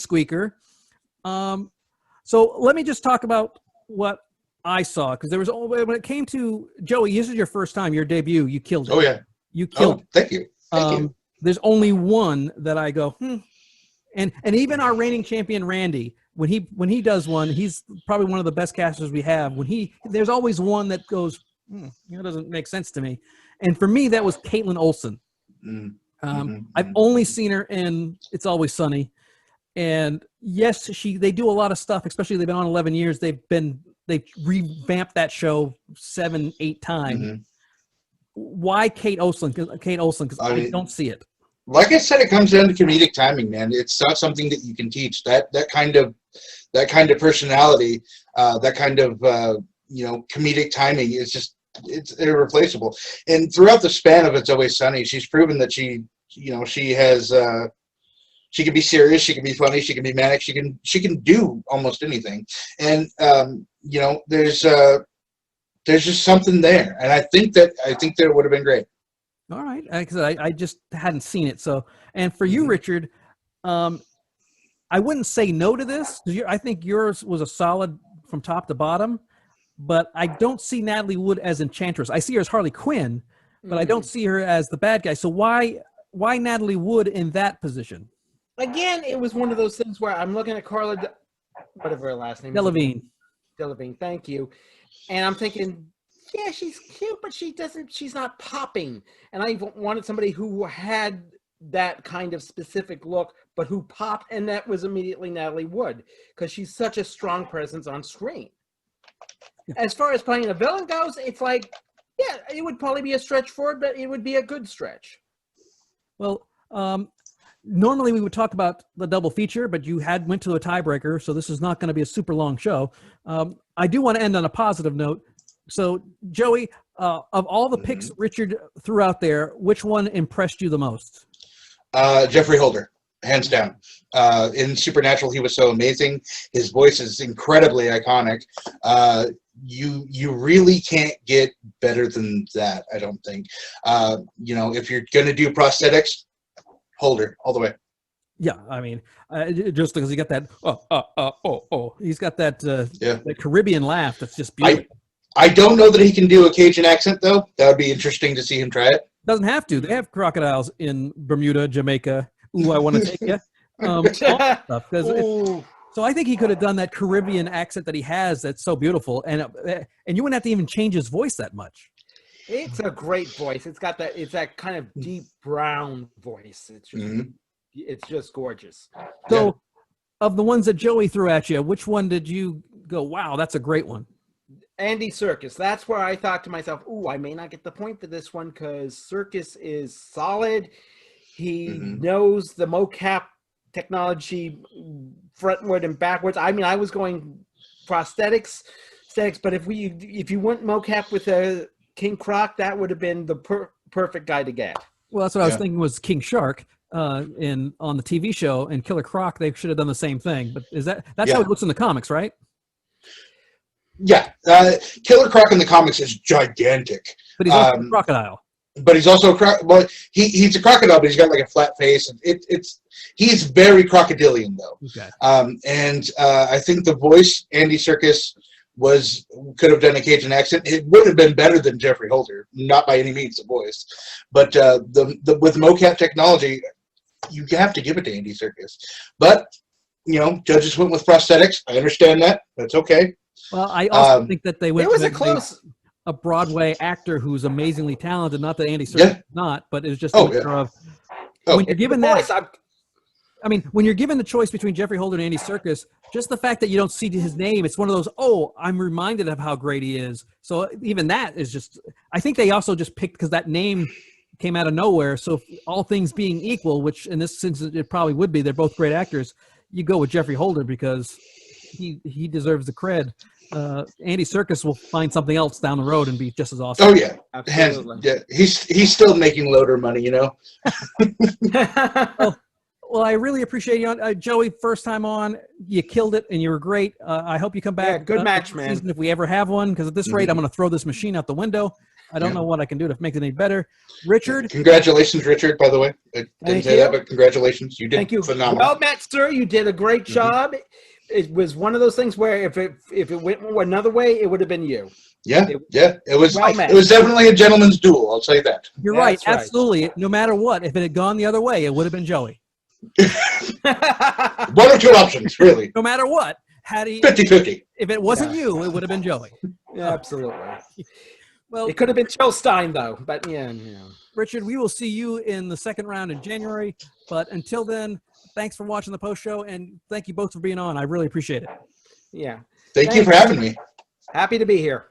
squeaker. So let me just talk about what I saw, because there was, when it came to Joey, this is your first time, your debut, you killed it. Oh yeah, you killed it. Thank you. Thank you. There's only one that I go, and even our reigning champion Randy, when he does one, he's probably one of the best casters we have. There's always one that goes, doesn't make sense to me. And for me, that was Caitlin Olsen. I've only seen her in It's Always Sunny, and yes, they do a lot of stuff. Especially they've been on 11 years. They've revamped that show 7-8 times. Why Kate Olsen? Because I don't see it. Like I said, it comes down to comedic timing, man. It's not something that you can teach. That kind of personality, that kind of comedic timing is just, it's irreplaceable. And throughout the span of It's Always Sunny, she's proven that she has she can be serious, she can be funny, she can be manic, she can do almost anything. And there's just something there, and I think that it would have been great. All right, because I just hadn't seen it. So, and for you, Richard, I wouldn't say no to this. I think yours was a solid from top to bottom, but I don't see Natalie Wood as Enchantress. I see her as Harley Quinn, but I don't see her as the bad guy. So why Natalie Wood in that position? Again, it was one of those things where I'm looking at Carla, whatever her last name is. Delevingne, thank you. And I'm thinking, yeah, she's cute, but she's not popping. And I wanted somebody who had that kind of specific look, but who popped, and that was immediately Natalie Wood, because she's such a strong presence on screen. As far as playing a villain goes, it's like, yeah, it would probably be a stretch for it, but it would be a good stretch. Well, normally we would talk about the double feature, but you went to a tiebreaker, so this is not going to be a super long show. I do want to end on a positive note. So, Joey, of all the picks Richard threw out there, which one impressed you the most? Jeffrey Holder, hands down. In Supernatural, he was so amazing. His voice is incredibly iconic. You really can't get better than that, I don't think. If you're going to do prosthetics, Holder all the way. Yeah, I mean, just because he got that, he's got that Caribbean laugh that's just beautiful. I don't know that he can do a Cajun accent, though. That would be interesting to see him try it. Doesn't have to. They have crocodiles in Bermuda, Jamaica. Ooh, I want to take you. So I think he could have done that Caribbean accent that he has that's so beautiful, and you wouldn't have to even change his voice that much. It's a great voice. It's that kind of deep brown voice. It's just gorgeous. So, of the ones that Joey threw at you, which one did you go, wow, that's a great one? Andy Serkis. That's where I thought to myself, ooh, I may not get the point for this one, because Serkis is solid. He knows the mocap technology frontward and backwards. I mean, I was going prosthetics, but if you went mocap with a King Croc, that would have been the perfect guy to get. Well, that's what I was thinking was King Shark on the TV show, and Killer Croc, they should have done the same thing. But that's how it looks in the comics, right? Yeah. Killer Croc in the comics is gigantic. But he's also a crocodile. But he's also he's a crocodile, but he's got like a flat face. He's very crocodilian though. Okay. I think the voice, Andy Serkis, could have done a Cajun accent. It would have been better than Jeffrey Holder, not by any means the voice, but with mocap technology, you have to give it to Andy Serkis. But judges went with prosthetics. I understand that. That's okay. Well, I also think that they went. It was a close. A Broadway actor who's amazingly talented. Not that Andy Serkis is not, but it's just a matter of when you're given that. I mean, when you're given the choice between Jeffrey Holder and Andy Serkis, just the fact that you don't see his name, it's one of those, I'm reminded of how great he is. So even that is just, I think they also just picked because that name came out of nowhere. So all things being equal, which in this instance it probably would be, they're both great actors, you go with Jeffrey Holder because he deserves the cred. Andy Serkis will find something else down the road and be just as awesome. Oh yeah, absolutely. He's still making loader money, Well, I really appreciate you, Joey. First time on, you killed it, and you were great. I hope you come back. Yeah, good match, man. If we ever have one, because at this rate, I'm going to throw this machine out the window. I don't know what I can do to make it any better. Richard. Congratulations, Richard, by the way. I didn't say that, but congratulations. You did phenomenal. Well met, sir. You did a great job. It was one of those things where if it went another way, it would have been you. Yeah, it was. It was definitely a gentleman's duel. I'll say that. You're right. Absolutely. No matter what, if it had gone the other way, it would have been Joey. One or two options, really. No matter what, had he 50-50. If it wasn't you, it would have been Joey. Yeah, absolutely. Well, it could have been Chillstein though, but yeah. Richard, we will see you in the second round in January. But until then, thanks for watching the post show, and thank you both for being on. I really appreciate it. Yeah. Thank you for having me. Happy to be here.